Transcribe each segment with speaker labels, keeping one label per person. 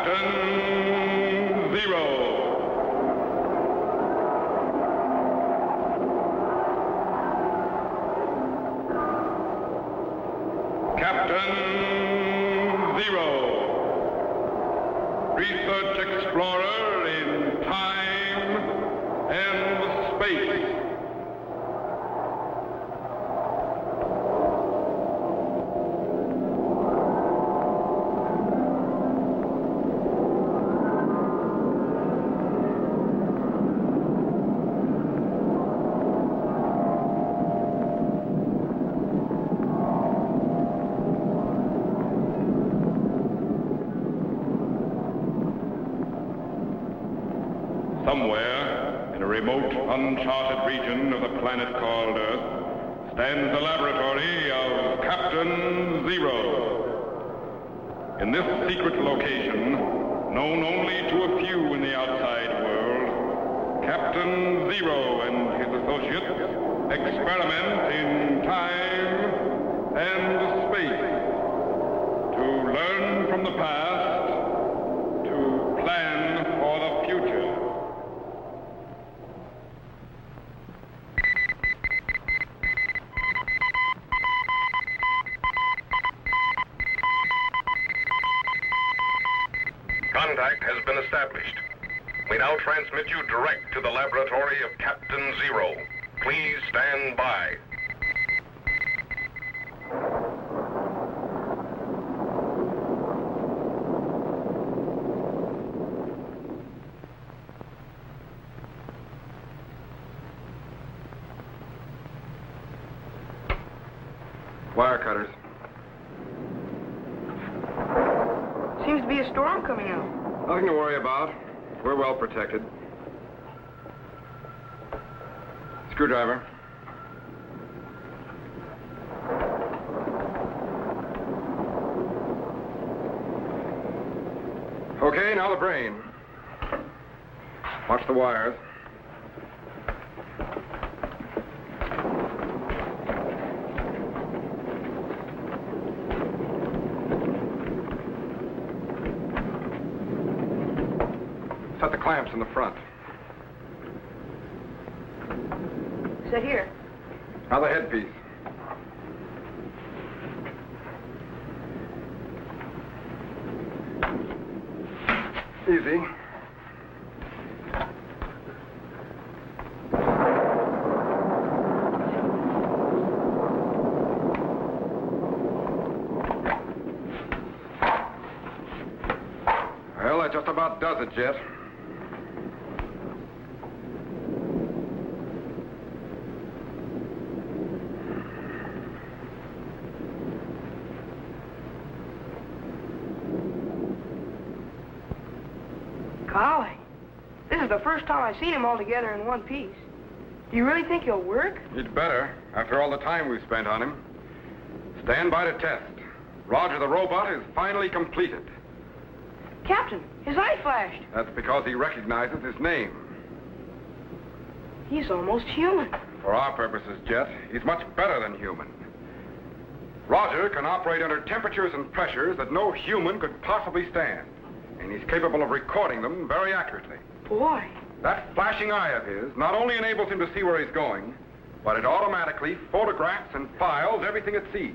Speaker 1: Captain Zero. Captain Zero, research explorer in time and space. Somewhere, in a remote, uncharted region of the planet called Earth, stands the laboratory of Captain Zero. In this secret location, known only to a few in the outside world, Captain Zero and his associates experiment in time and space to learn from the past, to plan for the future.
Speaker 2: Contact has been established. We now transmit you direct to the laboratory of Captain Zero. Please stand by.
Speaker 3: Wire cutters.
Speaker 4: Seems to be a storm coming out.
Speaker 3: Nothing to worry about. We're well protected. Screwdriver. Okay, now the brain. Watch the wires. Set the clamps in the front.
Speaker 4: Set here.
Speaker 3: Now the headpiece. Easy. Well, that just about does it, Jet.
Speaker 4: Golly, this is the first time I've seen him all together in one piece. Do you really think he'll work?
Speaker 3: He'd better, after all the time we've spent on him. Stand by to test. Roger the robot is finally completed.
Speaker 4: Captain, his eye flashed.
Speaker 3: That's because he recognizes his name.
Speaker 4: He's almost human.
Speaker 3: For our purposes, Jet, he's much better than human. Roger can operate under temperatures and pressures that no human could possibly stand. And he's capable of recording them very accurately.
Speaker 4: Boy.
Speaker 3: That flashing eye of his not only enables him to see where he's going, but it automatically photographs and files everything it sees.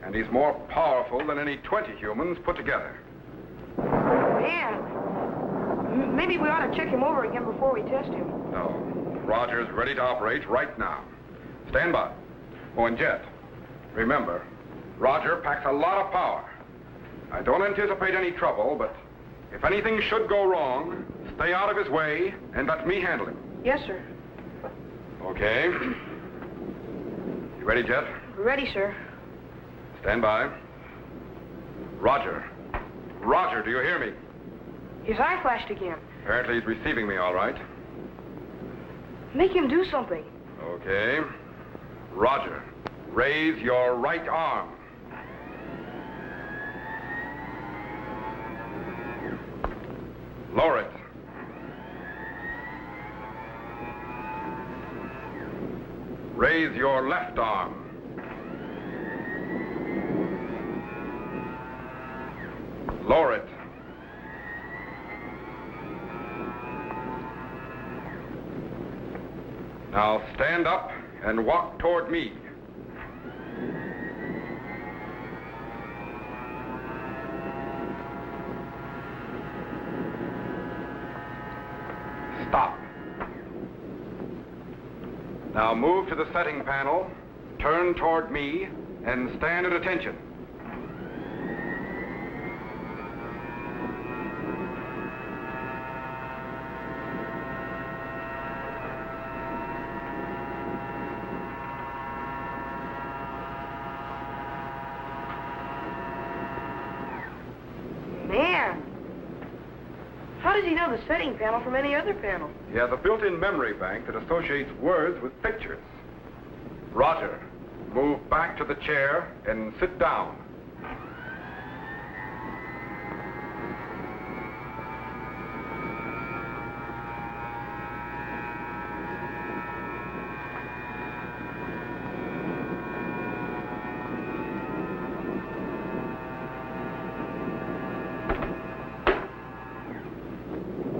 Speaker 3: And he's more powerful than any 20 humans put together.
Speaker 4: Man, maybe we ought to check him over again before we test him.
Speaker 3: No. Roger's ready to operate right now. Stand by. Oh, and Jet, remember, Roger packs a lot of power. I don't anticipate any trouble, but if anything should go wrong, stay out of his way and let me handle him.
Speaker 4: Yes, sir.
Speaker 3: Okay. You ready, Jet?
Speaker 4: Ready, sir.
Speaker 3: Stand by. Roger. Roger, do you hear me?
Speaker 4: His eye flashed again.
Speaker 3: Apparently he's receiving me all right.
Speaker 4: Make him do something.
Speaker 3: Okay. Roger, raise your right arm. Lower it. Raise your left arm. Lower it. Now stand up and walk toward me. Stop. Now move to the setting panel, turn toward me, and stand at attention.
Speaker 4: Man, how does he know the setting panel from any other panel?
Speaker 3: He has a built-in memory bank that associates words with pictures. Roger, move back to the chair and sit down.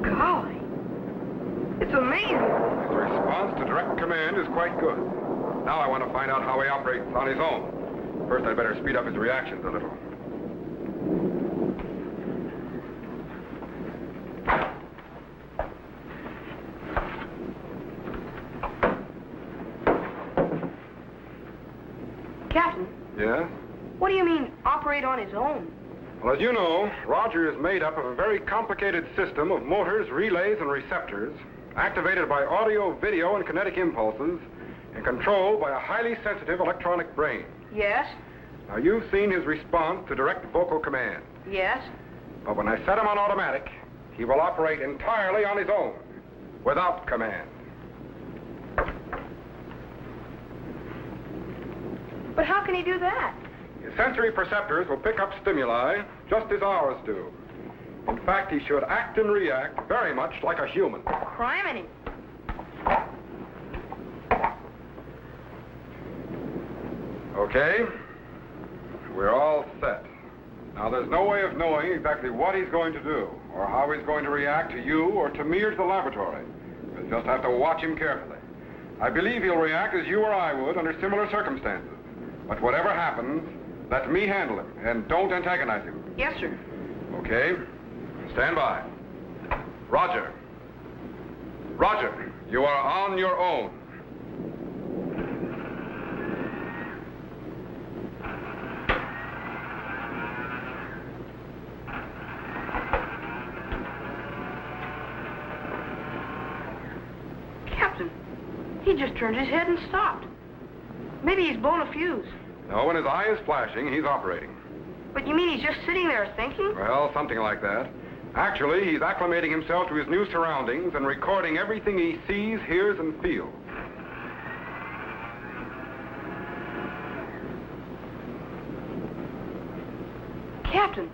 Speaker 4: Golly, it's amazing.
Speaker 3: His response to direct command is quite good. Now I want to find out how he operates on his own. First, I'd better speed up his reactions a little.
Speaker 4: Captain,
Speaker 3: Yes?
Speaker 4: what do you mean, operate on his own?
Speaker 3: Well, as you know, Roger is made up of a very complicated system of motors, relays, and receptors, activated by audio, video, and kinetic impulses, and controlled by a highly sensitive electronic brain.
Speaker 4: Yes,
Speaker 3: Now, you've seen his response to direct vocal command.
Speaker 4: yes.
Speaker 3: But when I set him on automatic, he will operate entirely on his own, without command.
Speaker 4: But how can he do that?
Speaker 3: His sensory perceptors will pick up stimuli just as ours do. In fact, he should act and react very much like a human.
Speaker 4: Criminy.
Speaker 3: Okay? We're all set. Now, there's no way of knowing exactly what he's going to do, or how he's going to react to you, or to me, or to the laboratory. We'll just have to watch him carefully. I believe he'll react as you or I would under similar circumstances. But whatever happens, let me handle him, and don't antagonize him.
Speaker 4: Yes, sir.
Speaker 3: Okay? Stand by. Roger. Roger, you are on your own.
Speaker 4: Captain, he just turned his head and stopped. Maybe he's blown a fuse.
Speaker 3: No, when his eye is flashing, he's operating.
Speaker 4: But you mean he's just sitting there thinking?
Speaker 3: Well, something like that. Actually, he's acclimating himself to his new surroundings and recording everything he sees, hears, and feels.
Speaker 4: Captain,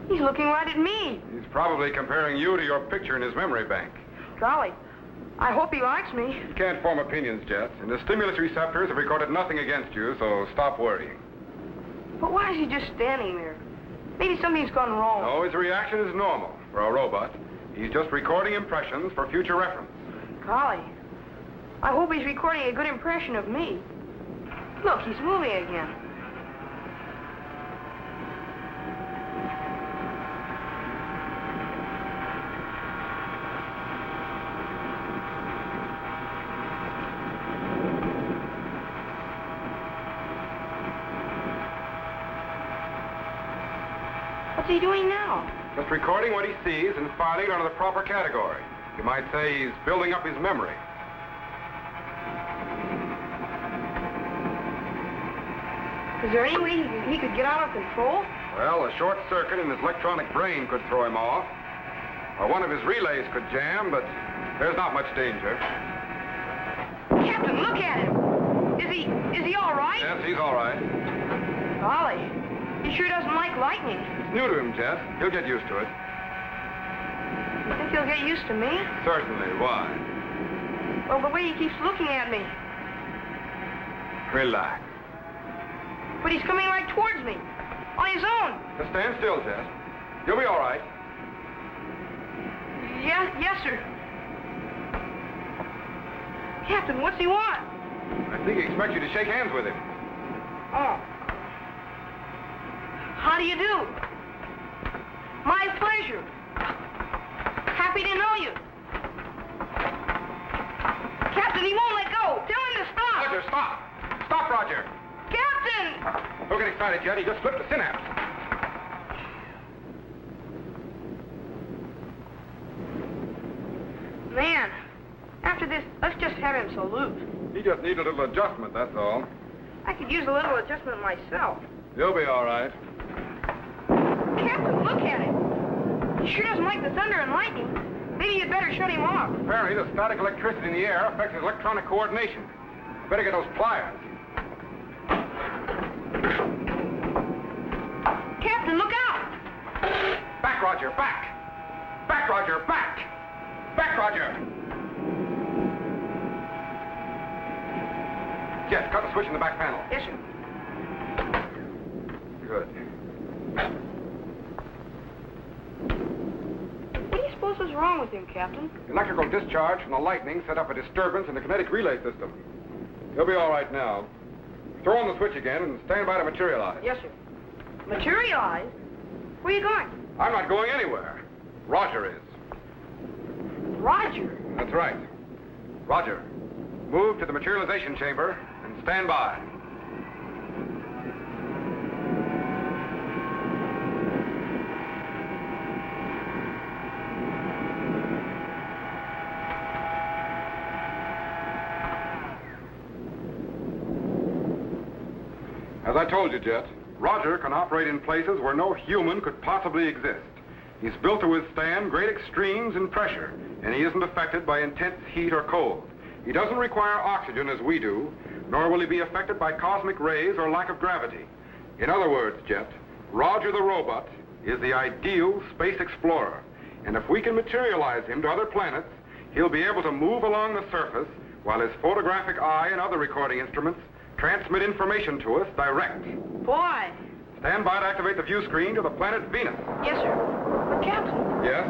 Speaker 4: he's looking right at me.
Speaker 3: He's probably comparing you to your picture in his memory bank.
Speaker 4: Golly, I hope he likes me.
Speaker 3: You can't form opinions, Jet, and the stimulus receptors have recorded nothing against you, so stop worrying.
Speaker 4: But why is he just standing there? Maybe something's gone wrong.
Speaker 3: No, his reaction is normal for a robot. He's just recording impressions for future reference.
Speaker 4: Golly, I hope he's recording a good impression of me. Look, he's moving again. What's he doing now?
Speaker 3: Just recording what he sees and filing it under the proper category. You might say he's building up his memory.
Speaker 4: Is there any way he could get out of control?
Speaker 3: Well, a short circuit in his electronic brain could throw him off. Or one of his relays could jam, but there's not much danger.
Speaker 4: Captain, look at him. Is he all right?
Speaker 3: Yes, he's all right.
Speaker 4: Golly, he sure doesn't like lightning.
Speaker 3: It's new to him, Jess. He'll get used to it.
Speaker 4: You think he'll get used to me?
Speaker 3: Certainly. Why?
Speaker 4: Well, the way he keeps looking at me.
Speaker 3: Relax.
Speaker 4: But he's coming right towards me. On his own.
Speaker 3: Just stand still, Jess. You'll be all right.
Speaker 4: Yes, sir. Captain, what's he want?
Speaker 3: I think he expects you to shake hands with him.
Speaker 4: Oh. How do you do? My pleasure. Happy to know you. Captain, he won't let go. Tell him to stop.
Speaker 3: Roger, stop. Stop, Roger.
Speaker 4: Captain!
Speaker 3: Don't get excited, Jet. He just slipped the synapse.
Speaker 4: Man, after this, let's just have him salute.
Speaker 3: He just needs a little adjustment, that's all.
Speaker 4: I could use a little adjustment myself.
Speaker 3: He'll be all right.
Speaker 4: Captain, look at him. He sure doesn't like the thunder and lightning. Maybe you'd better shut him off.
Speaker 3: Apparently, the static electricity in the air affects his electronic coordination. Better get those pliers.
Speaker 4: Captain, look out!
Speaker 3: Back, Roger, back! Back, Roger, back! Back, Roger! Jet, cut the switch in the back panel.
Speaker 4: Yes, sir.
Speaker 3: Good.
Speaker 4: What do you suppose was wrong with him, Captain?
Speaker 3: Electrical discharge from the lightning set up a disturbance in the kinetic relay system. He'll be all right now. Throw on the switch again and stand by to materialize.
Speaker 4: Yes, sir. Materialize? Where are you going?
Speaker 3: I'm not going anywhere. Roger is.
Speaker 4: Roger.
Speaker 3: That's right. Roger, move to the materialization chamber and stand by. As I told you, Jet, Roger can operate in places where no human could possibly exist. He's built to withstand great extremes in pressure, and he isn't affected by intense heat or cold. He doesn't require oxygen as we do, nor will he be affected by cosmic rays or lack of gravity. In other words, Jet, Roger the robot is the ideal space explorer. And if we can materialize him to other planets, he'll be able to move along the surface while his photographic eye and other recording instruments transmit information to us direct.
Speaker 4: Boy.
Speaker 3: Stand by to activate the view screen to the planet Venus.
Speaker 4: Yes, sir. But, Captain,
Speaker 3: Yes?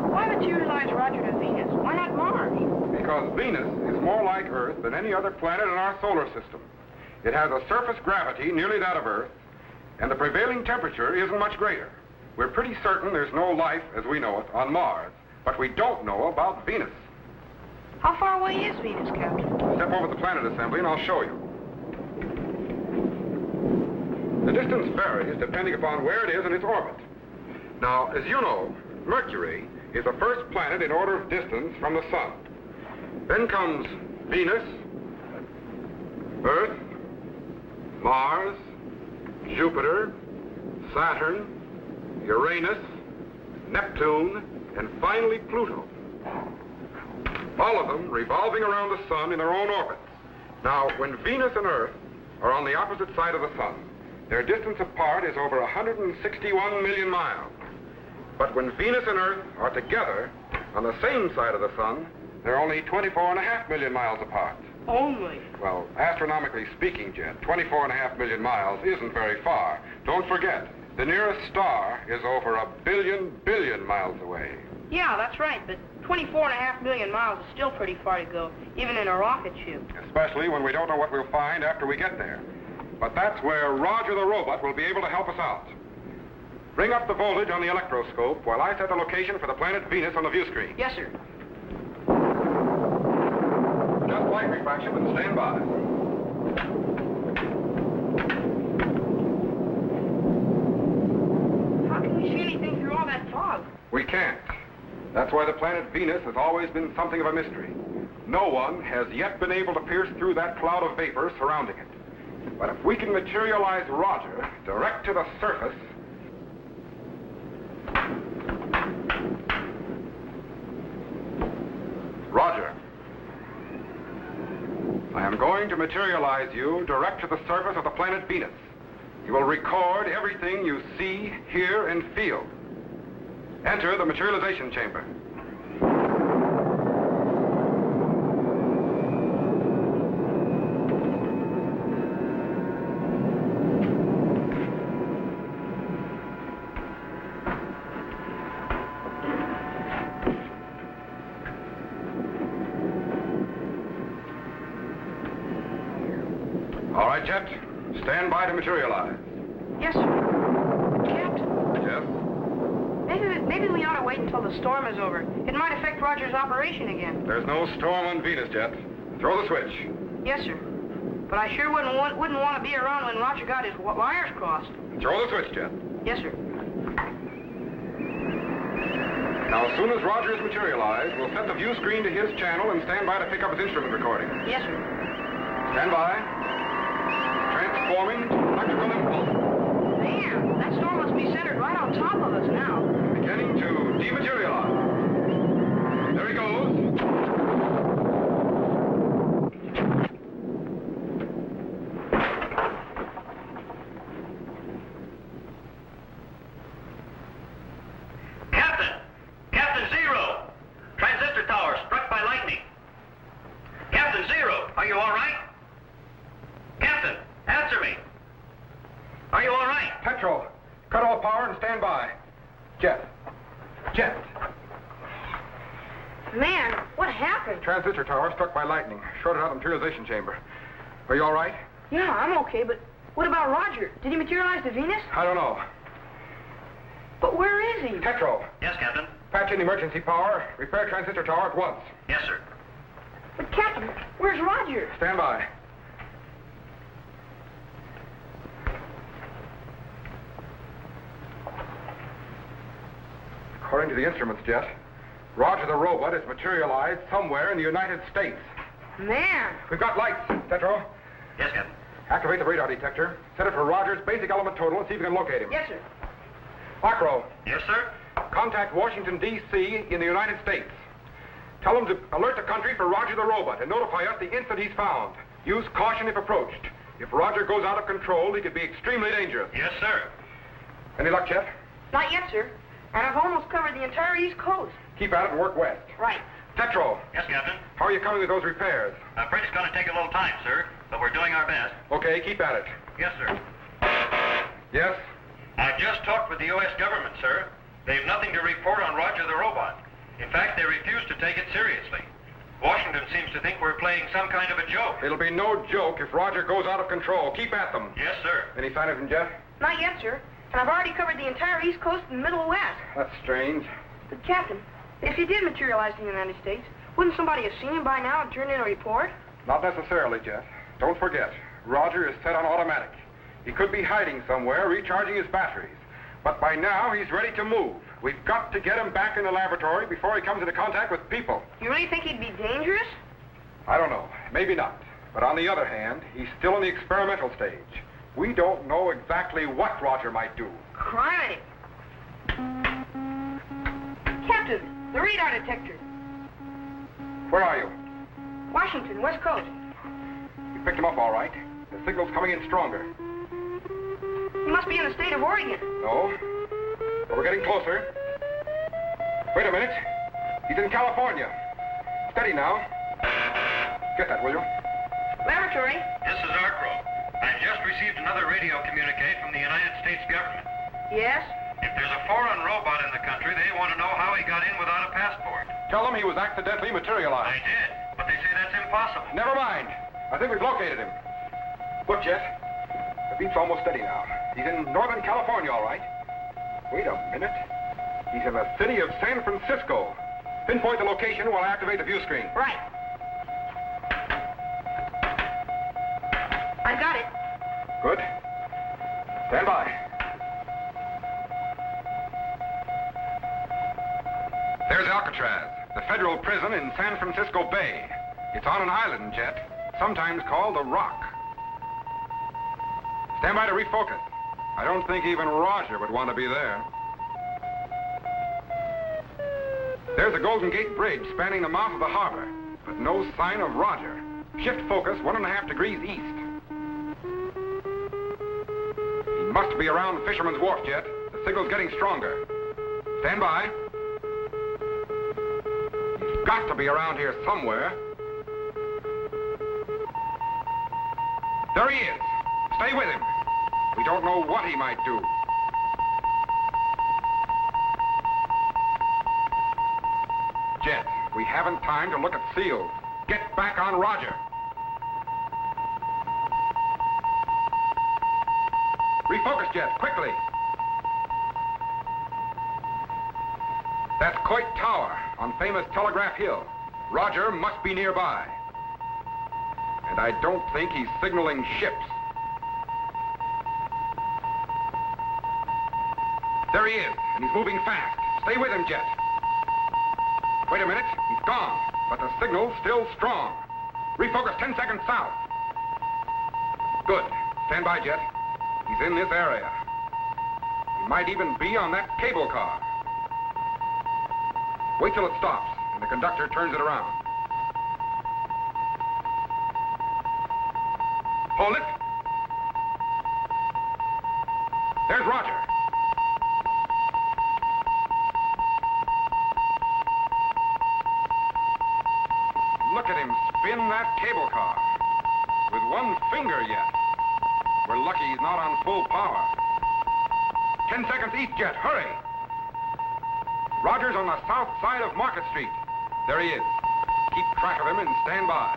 Speaker 4: why materialize Roger to Venus? Why not Mars?
Speaker 3: Because Venus is more like Earth than any other planet in our solar system. It has a surface gravity nearly that of Earth, and the prevailing temperature isn't much greater. We're pretty certain there's no life, as we know it, on Mars, but we don't know about Venus.
Speaker 4: How far away is Venus, Captain?
Speaker 3: Step over the planet assembly and I'll show you. The distance varies depending upon where it is in its orbit. Now, as you know, Mercury is the first planet in order of distance from the Sun. Then comes Venus, Earth, Mars, Jupiter, Saturn, Uranus, Neptune, and finally Pluto. All of them revolving around the Sun in their own orbits. Now, when Venus and Earth are on the opposite side of the Sun, their distance apart is over 161 million miles. But when Venus and Earth are together on the same side of the Sun, they're only 24.5 million miles apart.
Speaker 4: Only.
Speaker 3: Well, astronomically speaking, Jet, 24.5 million miles isn't very far. Don't forget, the nearest star is over 1 billion miles away.
Speaker 4: Yeah, that's right, but 24.5 million miles is still pretty far to go, even in a rocket ship.
Speaker 3: Especially when we don't know what we'll find after we get there. But that's where Roger the robot will be able to help us out. Bring up the voltage on the electroscope while I set the location for the planet Venus on the view screen.
Speaker 4: Yes, sir.
Speaker 3: Just light refraction and stand by.
Speaker 4: How can we see anything through all that fog?
Speaker 3: We can't. That's why the planet Venus has always been something of a mystery. No one has yet been able to pierce through that cloud of vapor surrounding it. But if we can materialize Roger direct to the surface... Roger. I am going to materialize you direct to the surface of the planet Venus. You will record everything you see, hear, and feel. Enter the materialization chamber. All right, Jet. Stand by to materialize.
Speaker 4: Yes, sir. Captain,
Speaker 3: Yes?
Speaker 4: maybe we ought to wait until the storm is over. It might affect Roger's operation again.
Speaker 3: There's no storm on Venus, Jet. Throw the switch.
Speaker 4: Yes, sir. But I sure wouldn't want to be around when Roger got his wires crossed.
Speaker 3: Throw the switch, Jet.
Speaker 4: Yes, sir.
Speaker 3: Now, as soon as Roger is materialized, we'll set the view screen to his channel and stand by to pick up his instrument recording.
Speaker 4: Yes, sir.
Speaker 3: Stand by. Transforming to electrical impulse.
Speaker 4: Man, that storm must be centered right on top of us now.
Speaker 3: Beginning to dematerialize. There he goes.
Speaker 5: Captain Zero! Transistor tower struck by lightning. Captain Zero, are you all right? Captain, answer me. Are you all right?
Speaker 3: Petro, cut all power and stand by. Jet.
Speaker 4: Man, what happened?
Speaker 3: Transistor tower struck by lightning. Shorted out the materialization chamber. Are you all right?
Speaker 4: Yeah, I'm okay, but what about Roger? Did he materialize to Venus?
Speaker 3: I don't know.
Speaker 4: But where is he?
Speaker 3: Petro,
Speaker 5: Yes, Captain.
Speaker 3: patch in emergency power. Repair transistor tower at once.
Speaker 5: Yes, sir.
Speaker 4: But Captain, where's Roger?
Speaker 3: Stand by. According to the instruments, Jet, Roger the robot is materialized somewhere in the United States.
Speaker 4: Man,
Speaker 3: We've got lights, Petro.
Speaker 5: Yes, Captain.
Speaker 3: Activate the radar detector. Set it for Roger's basic element total and see if you can locate him.
Speaker 4: yes, sir.
Speaker 3: Acro,
Speaker 5: Yes, sir.
Speaker 3: contact Washington, D.C. in the United States. Tell them to alert the country for Roger the robot and notify us the instant he's found. Use caution if approached. If Roger goes out of control, he could be extremely dangerous.
Speaker 5: Yes, sir.
Speaker 3: Any luck, Jet?
Speaker 4: Not yet, sir. And I've almost covered the entire East Coast.
Speaker 3: Keep at it and work west.
Speaker 4: Right.
Speaker 3: Petro,
Speaker 5: Yes, Captain.
Speaker 3: how are you coming with those repairs?
Speaker 5: I'm afraid it's going to take a little time, sir, but we're doing our best.
Speaker 3: Okay, keep at it.
Speaker 5: Yes, sir.
Speaker 3: Yes?
Speaker 5: I've just talked with the U.S. government, sir. They've nothing to report on Roger the robot. In fact, they refuse to take it seriously. Washington seems to think we're playing some kind of a joke.
Speaker 3: It'll be no joke if Roger goes out of control. Keep at them.
Speaker 5: Yes, sir.
Speaker 3: Any sign of him, Jet?
Speaker 4: Not yet, sir. And I've already covered the entire East Coast and Middle West.
Speaker 3: That's strange.
Speaker 4: But Captain, if he did materialize in the United States, wouldn't somebody have seen him by now and turned in a report?
Speaker 3: Not necessarily, Jet. Don't forget, Roger is set on automatic. He could be hiding somewhere, recharging his batteries. But by now, he's ready to move. We've got to get him back in the laboratory before he comes into contact with people.
Speaker 4: You really think he'd be dangerous?
Speaker 3: I don't know. Maybe not. But on the other hand, he's still in the experimental stage. We don't know exactly what Roger might do.
Speaker 4: Criminy. Captain, the radar detector.
Speaker 3: Where are you?
Speaker 4: Washington, West Coast.
Speaker 3: You picked him up all right. The signal's coming in stronger.
Speaker 4: He must be in the state of Oregon.
Speaker 3: No? But we're getting closer. Wait a minute. He's in California. Steady now. Get that, will you?
Speaker 4: Laboratory.
Speaker 5: This is Arcro. I just received another radio communique from the United States government.
Speaker 4: Yes?
Speaker 5: If there's a foreign robot in the country, they want to know how he got in without a passport.
Speaker 3: Tell them he was accidentally
Speaker 5: I
Speaker 3: materialized.
Speaker 5: did, but they say that's impossible.
Speaker 3: Never mind. I think we've located him. Look, Jet. The beat's almost steady now. He's in Northern California, all right. Wait a minute. He's in the city of San Francisco. Pinpoint the location while I activate the view screen.
Speaker 4: Right. I got it.
Speaker 3: Good. Stand by. There's Alcatraz, the federal prison in San Francisco Bay. It's on an island, Jet, sometimes called the Rock. Stand by to refocus. I don't think even Roger would want to be there. There's the Golden Gate Bridge spanning the mouth of the harbor, but no sign of Roger. Shift focus 1.5 degrees east. He must be around Fisherman's Wharf, Jet. The signal's getting stronger. Stand by. He's got to be around here somewhere. There he is. Stay with him. We don't know what he might do. Jet, we haven't time to look at seals. Get back on Roger. Refocus, Jet, quickly. That's Coit Tower on famous Telegraph Hill. Roger must be nearby. And I don't think he's signaling ships. There he is, and he's moving fast. Stay with him, Jet. Wait a minute, he's gone, but the signal's still strong. Refocus 10 seconds south. Good. Stand by, Jet. He's in this area. He might even be on that cable car. Wait till it stops, and the conductor turns it around. Hold it. There's Roger. Look at him spin that cable car. With one finger yet. We're lucky he's not on full power. 10 seconds east, Jet. Hurry. Roger's on the south side of Market Street. There he is. Keep track of him and stand by.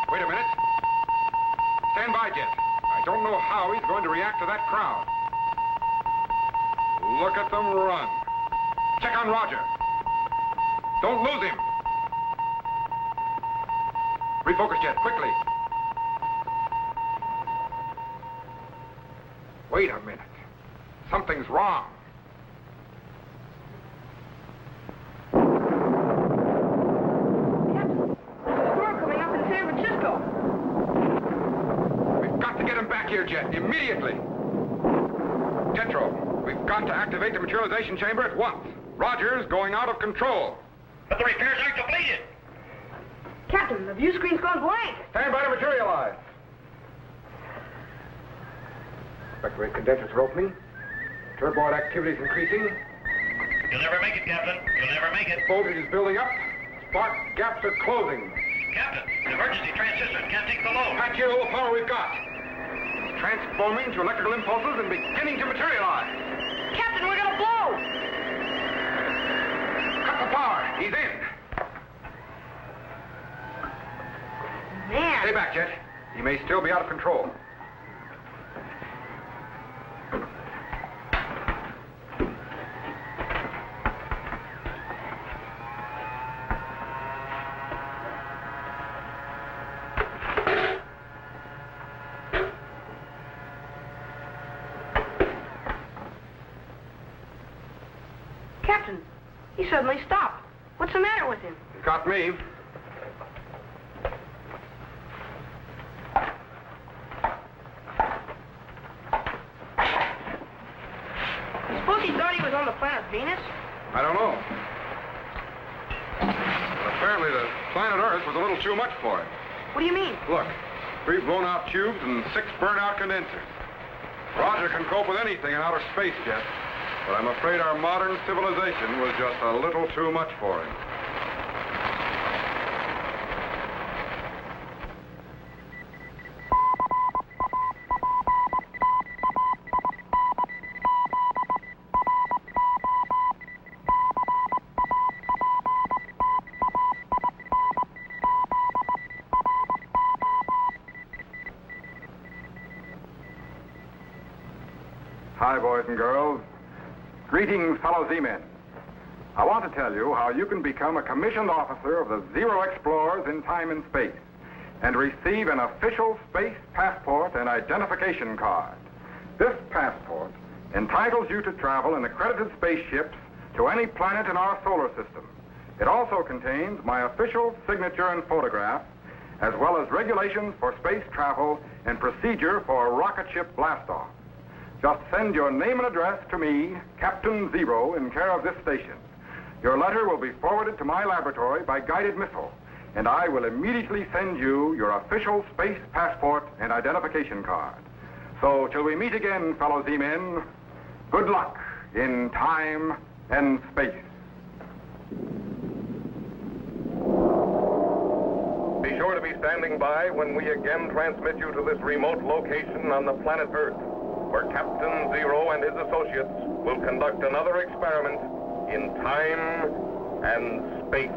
Speaker 3: Wait a minute. Stand by, Jet. I don't know how he's going to react to that crowd. Look at them run. Check on Roger. Don't lose him. Refocus, Jet, quickly. Wait a minute. Something's wrong.
Speaker 4: Captain, there's a storm coming up in San Francisco.
Speaker 3: We've got to get him back here, Jet, immediately. Tetro, we've got to activate the materialization chamber at once. Roger's going out of control.
Speaker 5: But the repairs aren't completed.
Speaker 4: Captain, the view screen's gone blank.
Speaker 3: Stand by to materialize. Vector rate condensers are opening. Turboid activity is increasing.
Speaker 5: You'll never make it, Captain. You'll never make it.
Speaker 3: Voltage is building up. Spark gaps are closing.
Speaker 5: Captain, the emergency transistors can't take the load.
Speaker 3: Patch in all the power we've got. It's transforming to electrical impulses and beginning to materialize.
Speaker 4: Captain, we're gonna blow!
Speaker 3: Cut the power. He's in.
Speaker 4: Man.
Speaker 3: Stay back, Jet. He may still be out of control.
Speaker 4: Captain, he suddenly stopped. What's the matter with him?
Speaker 3: You got me.
Speaker 4: Suppose he thought he was on the planet Venus?
Speaker 3: I don't know. Apparently the planet Earth was a little too much for him.
Speaker 4: What do you mean?
Speaker 3: Look, 3 blown-out tubes and 6 burnt-out condensers. Roger can cope with anything in outer space, Jet. But I'm afraid our modern civilization was just a little too much for him. Hi, boys and girls. Greetings, fellow Z-men. I want to tell you how you can become a commissioned officer of the Zero Explorers in time and space and receive an official space passport and identification card. This passport entitles you to travel in accredited spaceships to any planet in our solar system. It also contains my official signature and photograph, as well as regulations for space travel and procedure for rocket ship blastoff. Just send your name and address to me, Captain Zero, in care of this station. Your letter will be forwarded to my laboratory by guided missile, and I will immediately send you your official space passport and identification card. So, till we meet again, fellow Z-men, good luck in time and space.
Speaker 2: Be sure to be standing by when we again transmit you to this remote location on the planet Earth, where Captain Zero and his associates will conduct another experiment in time and space.